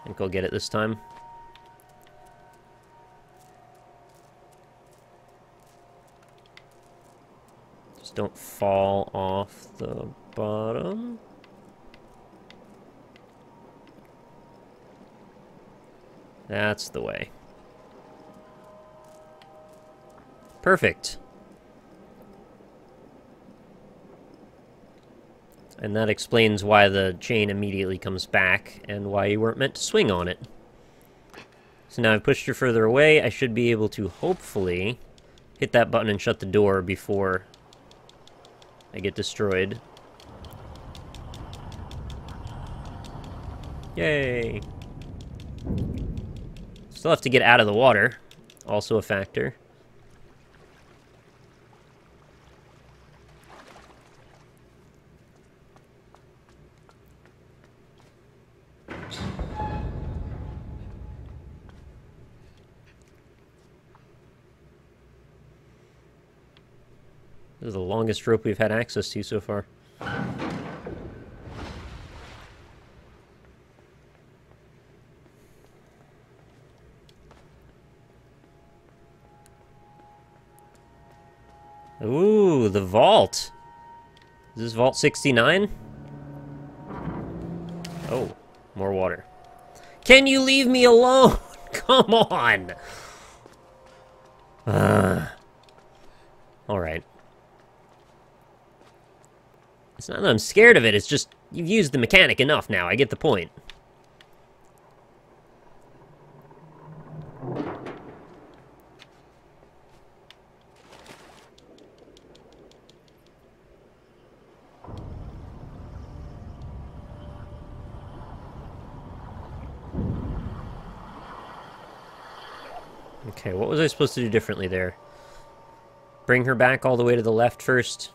think I'll get it this time. Just don't fall off the bottom. That's the way. Perfect. And that explains why the chain immediately comes back and why you weren't meant to swing on it. So now I've pushed her further away. I should be able to hopefully hit that button and shut the door before I get destroyed. Yay! Still have to get out of the water. Also a factor. This is the longest rope we've had access to so far. Ooh, the vault. Is this vault 69? Oh, more water. Can you leave me alone? Come on. Alright. It's not that I'm scared of it, it's just you've used the mechanic enough now. I get the point. Okay, what was I supposed to do differently there? Bring her back all the way to the left first.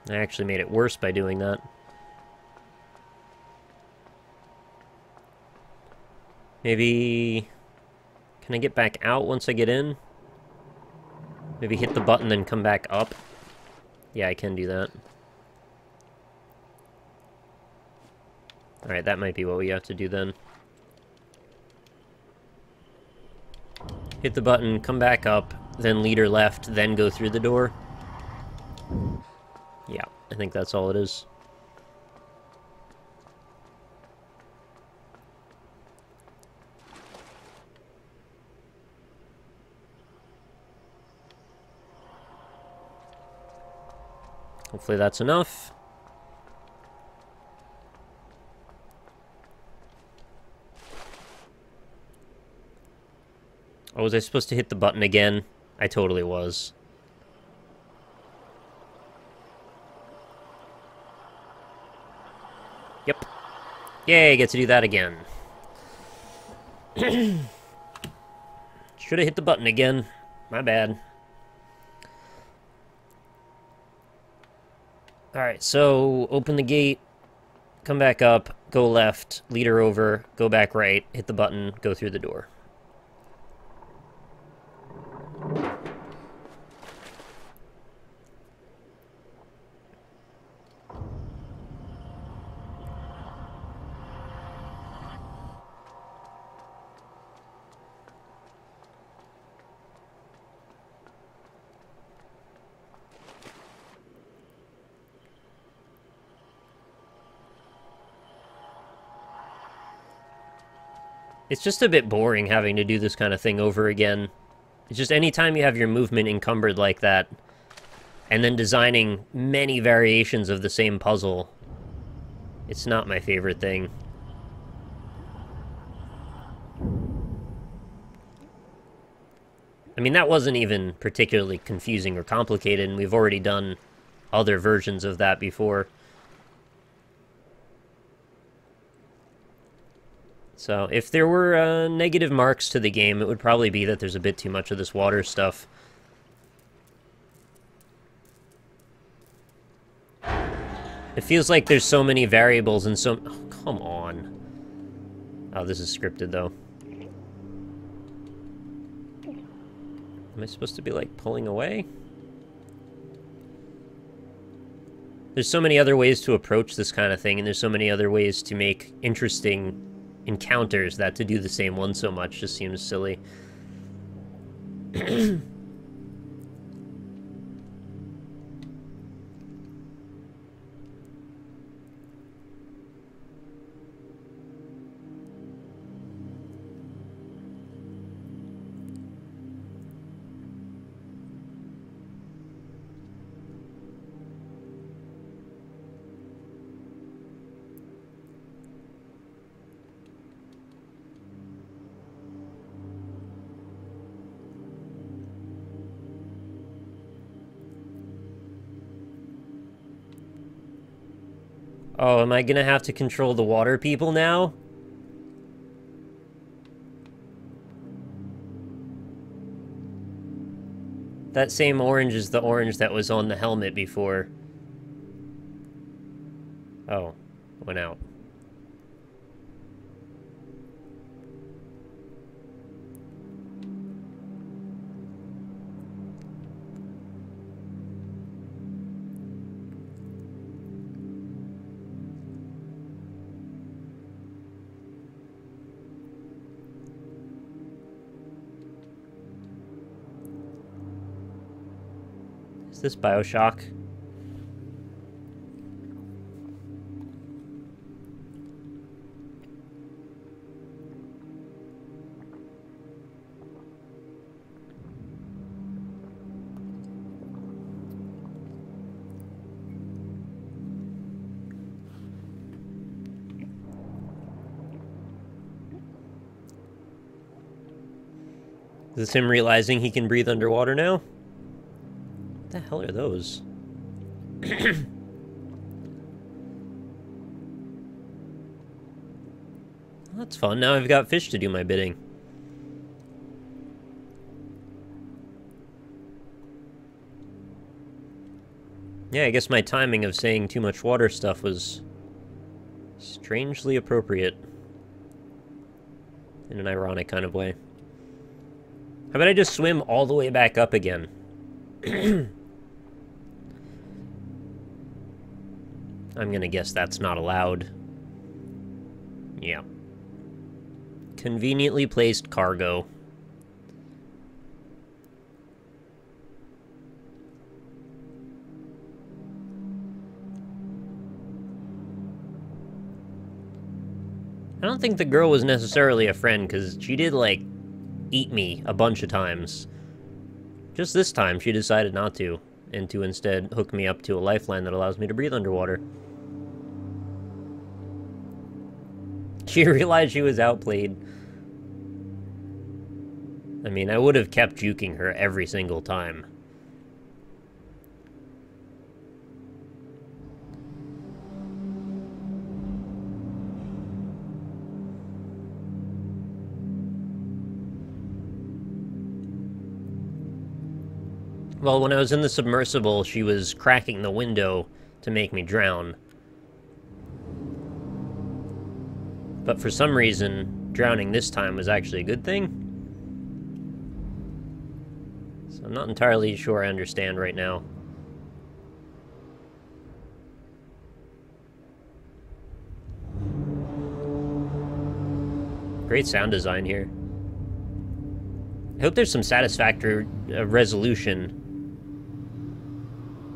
I actually made it worse by doing that. Maybe... Can I get back out once I get in? Maybe hit the button then come back up? Yeah, I can do that. Alright, that might be what we have to do then. Hit the button, come back up, then lead her left, then go through the door. Yeah, I think that's all it is. Hopefully that's enough. Oh, was I supposed to hit the button again? I totally was. Yep. Yay, I get to do that again. Should have hit the button again. My bad. Alright, so open the gate, come back up, go left, lead her over, go back right, hit the button, go through the door. It's just a bit boring having to do this kind of thing over again. It's just anytime you have your movement encumbered like that, and then designing many variations of the same puzzle, it's not my favorite thing. I mean, that wasn't even particularly confusing or complicated, and we've already done other versions of that before. So, if there were negative marks to the game, it would probably be that there's a bit too much of this water stuff. It feels like there's so many variables and so... Oh, come on. Oh, this is scripted, though. Am I supposed to be, like, pulling away? There's so many other ways to approach this kind of thing, and there's so many other ways to make interesting encounters that to do the same one so much just seems silly. Oh, am I gonna have to control the water people now? That same orange is the orange that was on the helmet before. Oh, went out. Is this BioShock? Is this him realizing he can breathe underwater now? What the hell are those? That's fun. Now I've got fish to do my bidding. Yeah, I guess my timing of saying too much water stuff was strangely appropriate. In an ironic kind of way. How about I just swim all the way back up again? I'm gonna guess that's not allowed. Yeah. Conveniently placed cargo. I don't think the girl was necessarily a friend, because she did, like, eat me a bunch of times. Just this time, she decided not to, and to instead hook me up to a lifeline that allows me to breathe underwater. She realized she was outplayed. I mean, I would have kept juking her every single time. Well, when I was in the submersible, she was cracking the window to make me drown. But for some reason, drowning this time was actually a good thing. So I'm not entirely sure I understand right now. Great sound design here. I hope there's some satisfactory resolution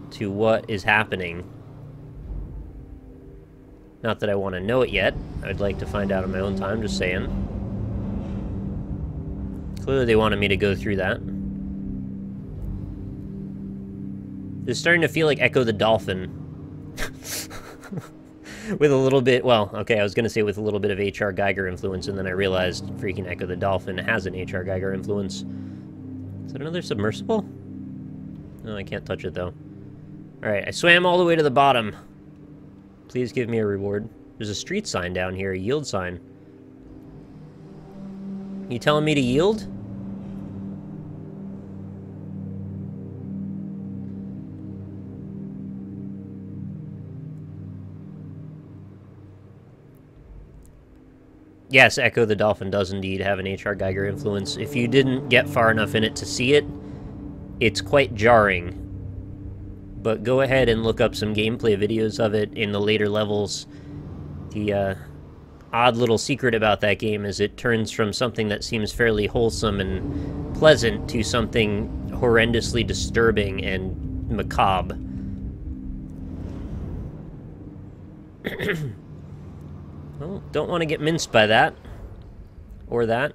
to what is happening. Not that I want to know it yet. I'd like to find out on my own time, just saying. Clearly they wanted me to go through that. It's starting to feel like Echo the Dolphin. With a little bit, well, okay, I was going to say with a little bit of H.R. Geiger influence, and then I realized freaking Echo the Dolphin has an H.R. Geiger influence. Is that another submersible? No, I can't touch it, though. Alright, I swam all the way to the bottom. Please give me a reward. There's a street sign down here, a yield sign. You telling me to yield? Yes, Echo the Dolphin does indeed have an H.R. Geiger influence. If you didn't get far enough in it to see it, It's quite jarring. But go ahead and look up some gameplay videos of it in the later levels. The odd little secret about that game is it turns from something that seems fairly wholesome and pleasant to something horrendously disturbing and macabre. Well, don't want to get minced by that. Or that.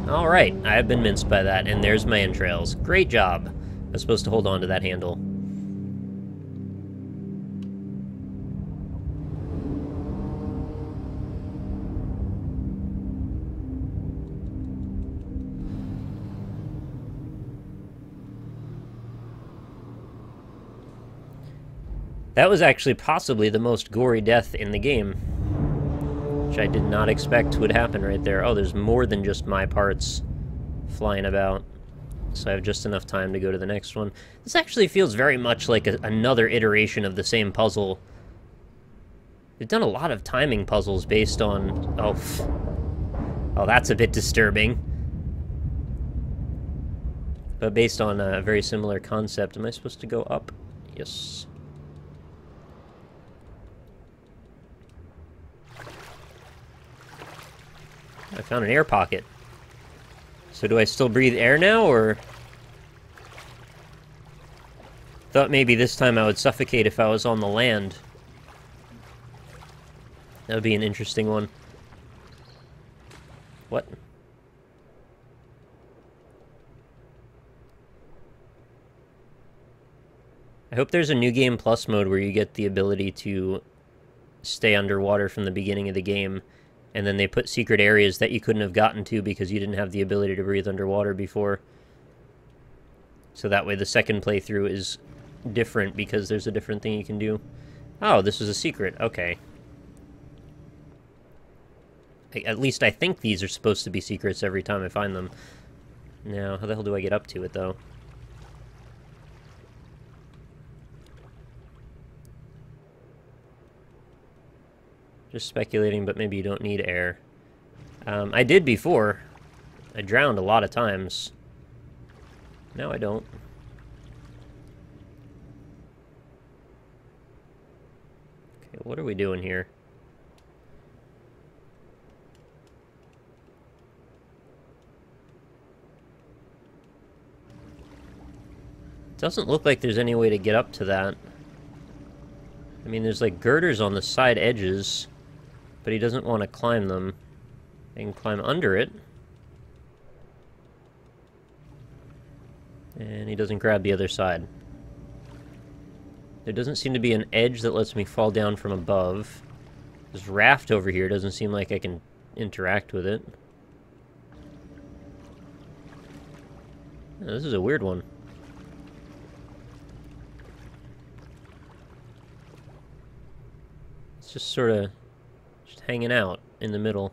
Alright, I have been minced by that, and there's my entrails. Great job. I was supposed to hold on to that handle. That was actually possibly the most gory death in the game, which I did not expect would happen right there. Oh, there's more than just my parts flying about, so I have just enough time to go to the next one. This actually feels very much like another iteration of the same puzzle. They've done a lot of timing puzzles based on... Oh, that's a bit disturbing. But based on a very similar concept. Am I supposed to go up? Yes. I found an air pocket. So do I still breathe air now, or... Thought maybe this time I would suffocate if I was on the land. That would be an interesting one. What? I hope there's a New Game Plus mode where you get the ability to stay underwater from the beginning of the game, and then they put secret areas that you couldn't have gotten to because you didn't have the ability to breathe underwater before. So that way the second playthrough is different because there's a different thing you can do. Oh, this is a secret. Okay. At least I think these are supposed to be secrets every time I find them. Now, how the hell do I get up to it, though? Just speculating, but maybe you don't need air. I did before. I drowned a lot of times. Now I don't. Okay, what are we doing here? Doesn't look like there's any way to get up to that. I mean, there's like girders on the side edges, but he doesn't want to climb them. I can climb under it. And he doesn't grab the other side. There doesn't seem to be an edge that lets me fall down from above. This raft over here doesn't seem like I can interact with it. Oh, this is a weird one. It's just sort of just hanging out in the middle.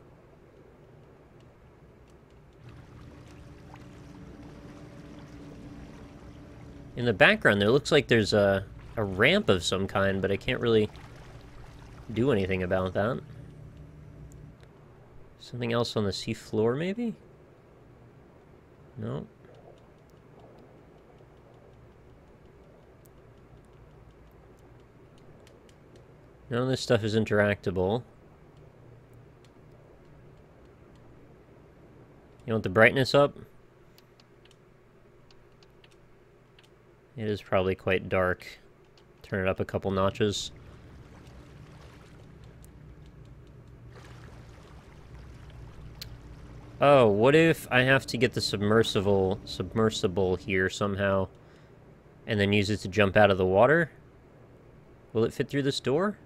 In the background there looks like there's a ramp of some kind, but I can't really do anything about that. Something else on the sea floor, maybe? No. None of this stuff is interactable. You want the brightness up? It is probably quite dark. Turn it up a couple notches. Oh, what if I have to get the submersible here somehow, and then use it to jump out of the water? Will it fit through this door?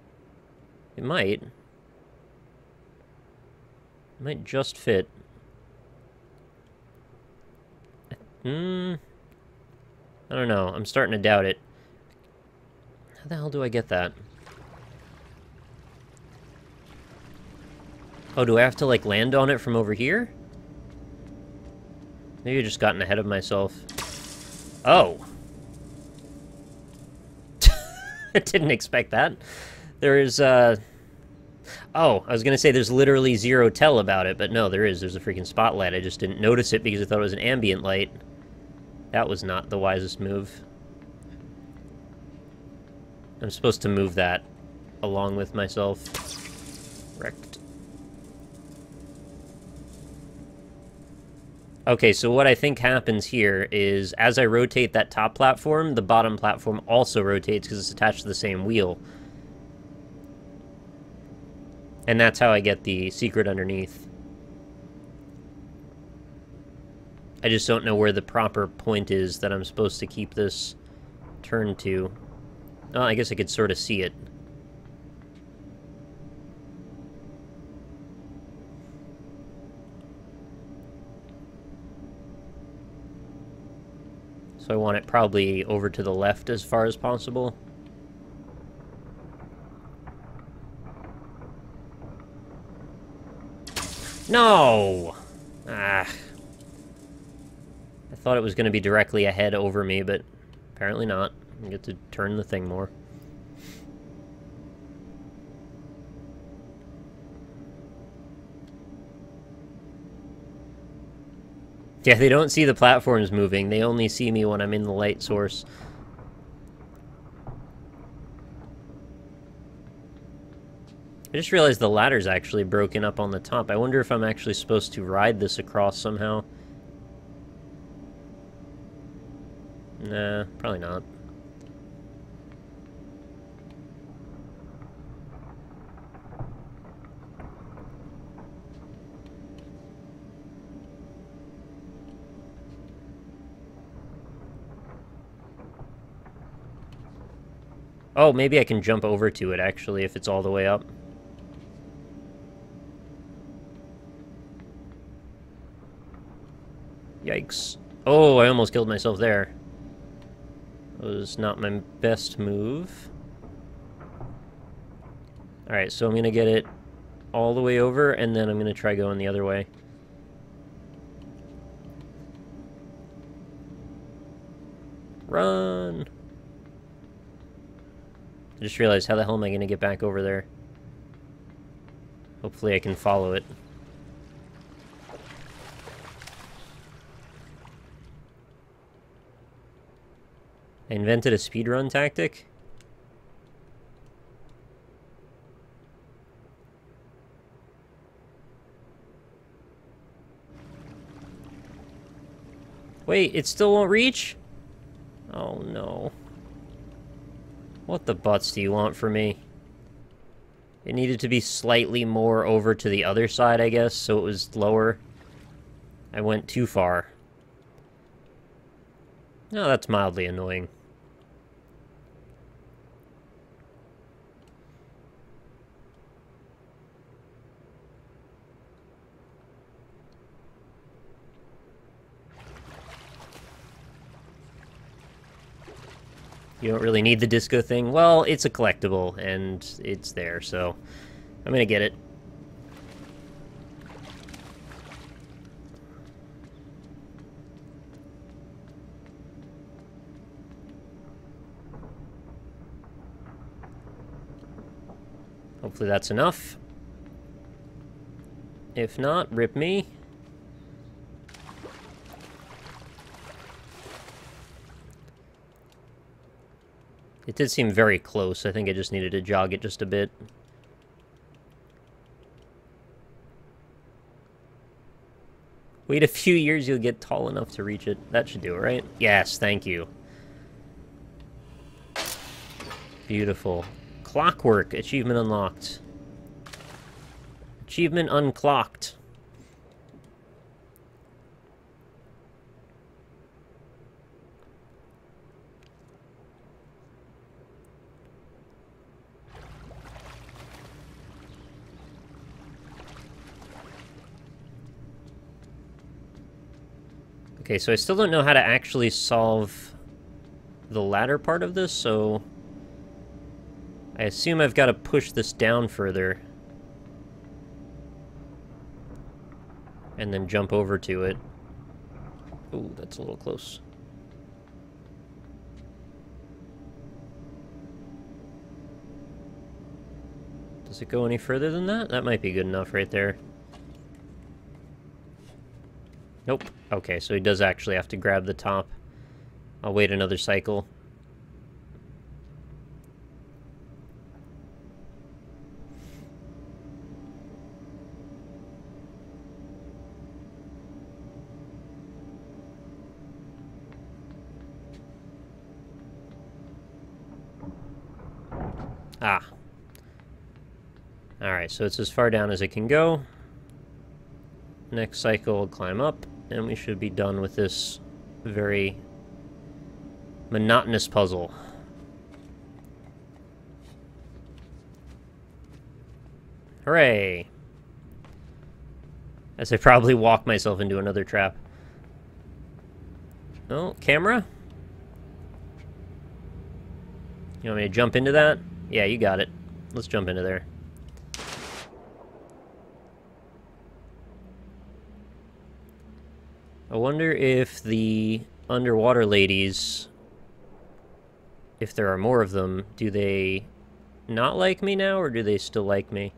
It might. It might just fit. I don't know. I'm starting to doubt it. How the hell do I get that? Oh, do I have to, like, land on it from over here? Maybe I've just gotten ahead of myself. Oh! I didn't expect that. There is, Oh, I was gonna say there's literally zero tell about it, but no, there is. There's a freaking spotlight. I just didn't notice it because I thought it was an ambient light. That was not the wisest move. I'm supposed to move that along with myself. Wrecked. Okay, so what I think happens here is as I rotate that top platform, the bottom platform also rotates because it's attached to the same wheel. And that's how I get the secret underneath. I just don't know where the proper point is that I'm supposed to keep this turned to. Oh, I guess I could sort of see it. So I want it probably over to the left as far as possible. No! Ah. I thought it was going to be directly ahead over me, but apparently not. I get to turn the thing more. Yeah, they don't see the platforms moving. They only see me when I'm in the light source. I just realized the ladder's actually broken up on the top. I wonder if I'm actually supposed to ride this across somehow. Nah, probably not. Oh, maybe I can jump over to it, actually, if it's all the way up. Yikes. Oh, I almost killed myself there. That was not my best move. Alright, so I'm going to get it all the way over, and then I'm going to try going the other way. Run! I just realized, how the hell am I going to get back over there? Hopefully I can follow it. I invented a speedrun tactic? Wait, it still won't reach? Oh no. What the butts do you want from me? It needed to be slightly more over to the other side, I guess, so it was lower. I went too far. No, that's mildly annoying. You don't really need the disco thing. Well, it's a collectible, and it's there, so I'm gonna get it. Hopefully that's enough. If not, rip me. It did seem very close. I think I just needed to jog it just a bit. Wait a few years, you'll get tall enough to reach it. That should do it, right? Yes, thank you. Beautiful. Clockwork. Achievement unlocked. Achievement unclocked. Okay, so I still don't know how to actually solve the latter part of this, so I assume I've got to push this down further and then jump over to it. Ooh, that's a little close. Does Does it go any further than that? That might be good enough right there. Nope. Okay, so he does actually have to grab the top. I'll wait another cycle. Ah. Alright, so it's as far down as it can go. Next cycle, we'll climb up, and we should be done with this very monotonous puzzle. Hooray! As I probably walk myself into another trap. Oh, camera? You want me to jump into that? Yeah, you got it. Let's jump into there. I wonder if the underwater ladies, if there are more of them, do they not like me now, or do they still like me?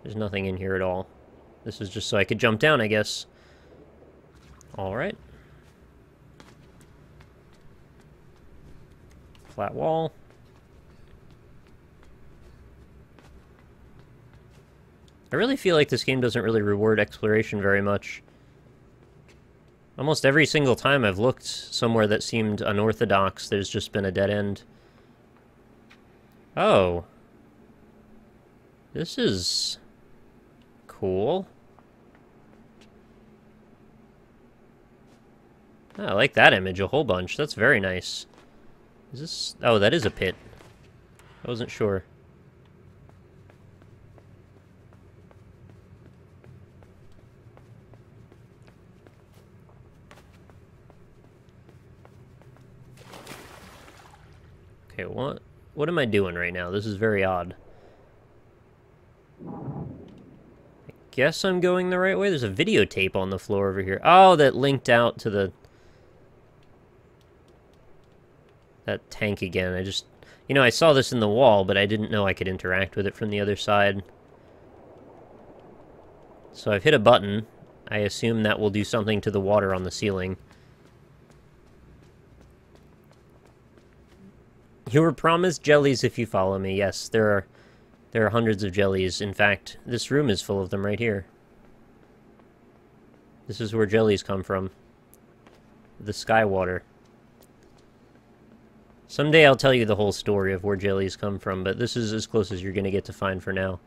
There's nothing in here at all. This is just so I could jump down, I guess. Alright. Flat wall. I really feel like this game doesn't really reward exploration very much. Almost every single time I've looked somewhere that seemed unorthodox, there's just been a dead end. Oh. This is cool. Oh, I like that image a whole bunch. That's very nice. Is this... Oh, that is a pit. I wasn't sure. Okay, what am I doing right now? This is very odd. I guess I'm going the right way. There's a videotape on the floor over here. Oh, that linked out to the... that tank again. I just... You know, I saw this in the wall, but I didn't know I could interact with it from the other side. So I've hit a button. I assume that will do something to the water on the ceiling. You were promised jellies if you follow me. Yes, there are hundreds of jellies. In fact, this room is full of them right here. This is where jellies come from. The sky water. Someday I'll tell you the whole story of where jellies come from, but this is as close as you're going to get to find for now.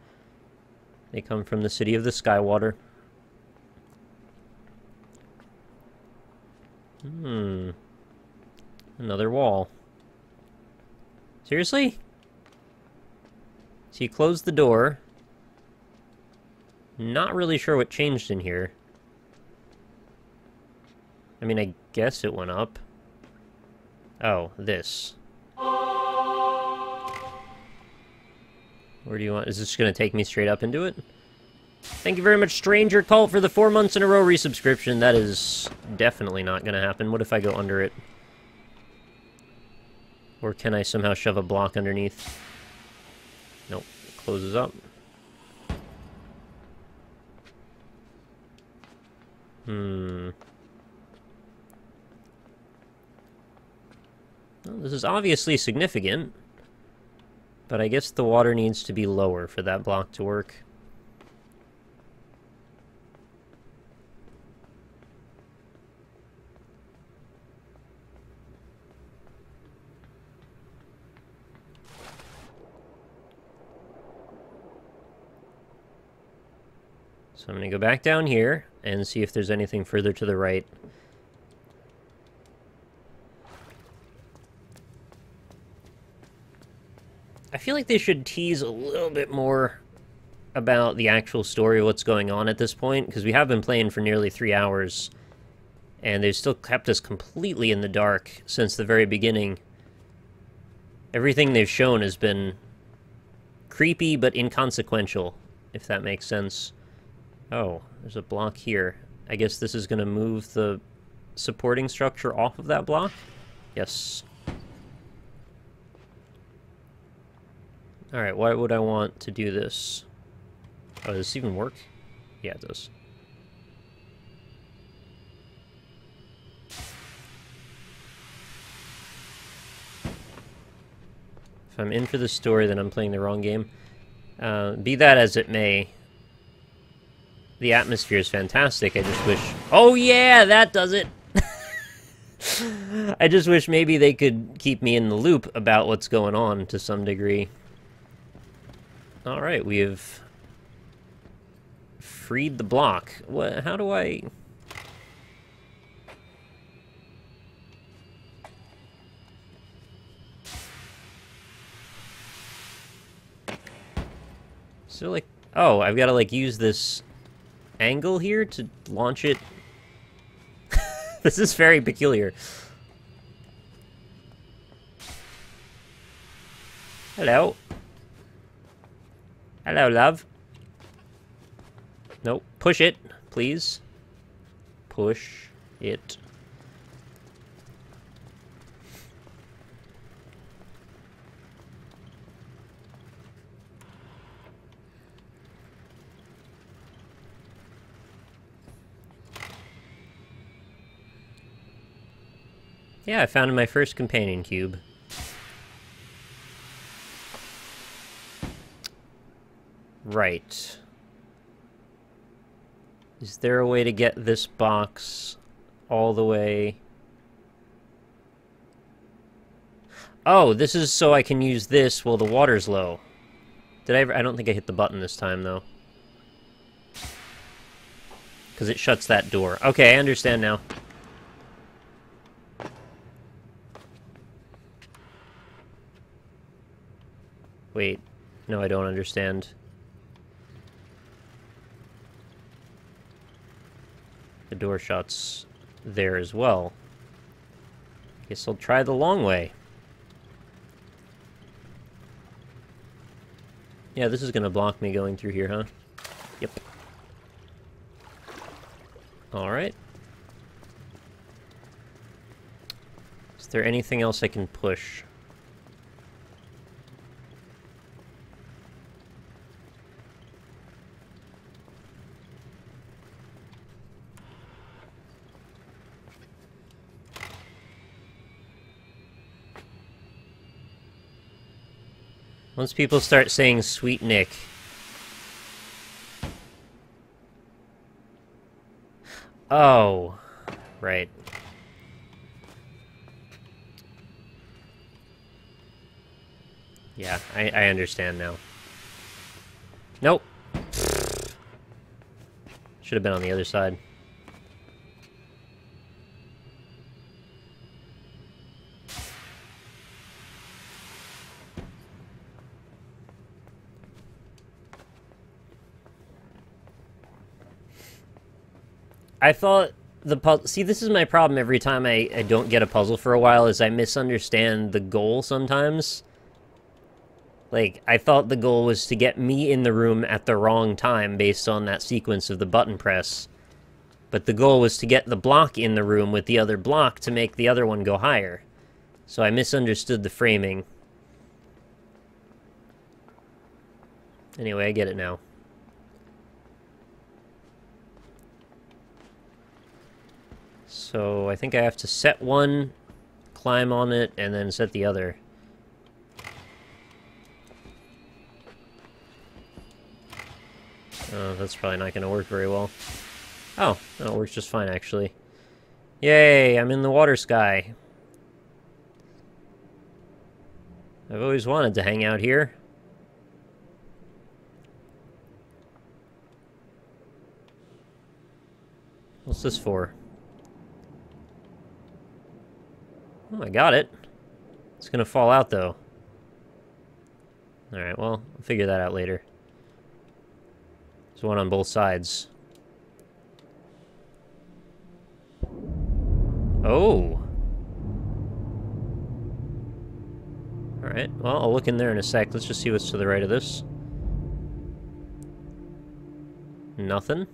They come from the city of the sky water. Another wall. Seriously? So you closed the door. Not really sure what changed in here. I mean, I guess it went up. Oh, this. Where do you want... Is this going to take me straight up into it? Thank you very much, Stranger Cult, for the 4 months in a row resubscription. That is definitely not going to happen. What if I go under it? Or can I somehow shove a block underneath? Nope. It closes up. Well, this is obviously significant. But I guess the water needs to be lower for that block to work. So I'm going to go back down here and see if there's anything further to the right. I feel like they should tease a little bit more about the actual story of what's going on at this point, because we have been playing for nearly 3 hours, and they've still kept us completely in the dark since the very beginning. Everything they've shown has been creepy but inconsequential, if that makes sense. Oh, there's a block here. I guess this is going to move the supporting structure off of that block? Yes. Alright, why would I want to do this? Oh, does this even work? Yeah, it does. If I'm in for the story, then I'm playing the wrong game. Be that as it may, the atmosphere is fantastic. I just wish... Oh yeah, that does it! I just wish maybe they could keep me in the loop about what's going on to some degree. Alright, we have freed the block. What? How do I... So, like... Oh, I've got to, like, use this angle here to launch it. This is very peculiar. Hello. Hello, love. Nope. Push it, please. Push it. Yeah, I found my first companion cube. Right. Is there a way to get this box all the way... Oh, this is so I can use this while the water's low. Did I ever... I don't think I hit the button this time, though. Because it shuts that door. Okay, I understand now. Wait. No, I don't understand. The door shuts there as well. Guess I'll try the long way. Yeah, this is gonna block me going through here, huh? Yep. Alright. Is there anything else I can push? Once people start saying Sweet Nick. Oh. Right. Yeah, I understand now. Nope. Should have been on the other side. I thought the puzzle... See, this is my problem every time I don't get a puzzle for a while, is I misunderstand the goal sometimes. Like, I thought the goal was to get me in the room at the wrong time based on that sequence of the button press. But the goal was to get the block in the room with the other block to make the other one go higher. So I misunderstood the framing. Anyway, I get it now. So I think I have to set one, climb on it, and then set the other. That's probably not going to work very well. Oh, no, it works just fine, actually. Yay, I'm in the water sky. I've always wanted to hang out here. What's this for? Oh, I got it. It's gonna fall out, though. Alright, well, I'll figure that out later. There's one on both sides. Oh! Alright, well, I'll look in there in a sec. Let's just see what's to the right of this. Nothing.